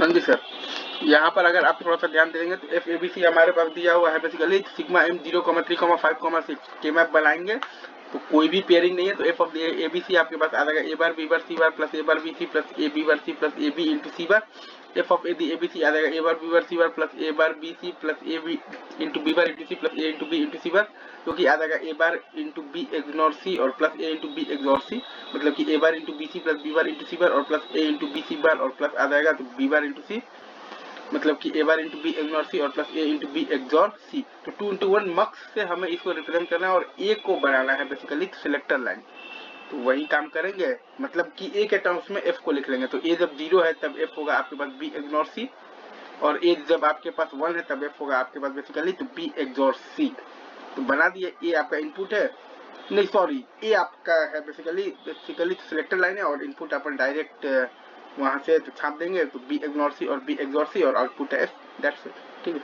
हाँ जी सर, यहाँ पर अगर आप थोड़ा सा ध्यान देंगे तो एफ ए बी सी हमारे पास दिया हुआ है बेसिकली सिग्मा एम 0,3,5,6 के मैप बनाएंगे तो कोई भी पेयरिंग नहीं है तो F of A B C आपके पास आ जाएगा A bar B bar C bar plus A bar B C plus A B bar C plus A B into C bar. F of A B C आ जाएगा A bar B bar C bar plus A bar B C plus A B into B bar into C plus A into B into C bar, जो कि आ जाएगा A bar into B ignore C और plus A into B ignore C, मतलब कि A bar into B C plus B bar into C bar और plus A into B C bar और plus आ जाएगा तो बी बार इंटू सी, मतलब कि A bar into B ignore C और plus A into B एग्जॉर सी। तो 2 into 1 मक्स से हमें इसको रिप्रेजेंट करना है और ए को बनाना है बेसिकली सिलेक्टर लाइन। तो वही काम करेंगे, मतलब कि ए के टर्म्स में एफ को लिख लेंगे। तो ए जब 0 है तब एफ होगा आपके पास बी इग्नोर सी, और ए जब आपके पास 1 है तब एफ होगा आपके पास बेसिकली तो बी एग्जॉर सी। तो बना दिए, ए आपका इनपुट है, नहीं सॉरी ए आपका है बेसिकली सिलेक्टर लाइन है और इनपुट अपन डायरेक्ट वहां से तो छाप देंगे तो बी इग्नोर सी और बी एग्जॉर सी और आउटपुट है एफ, दैट्स इट। ठीक है।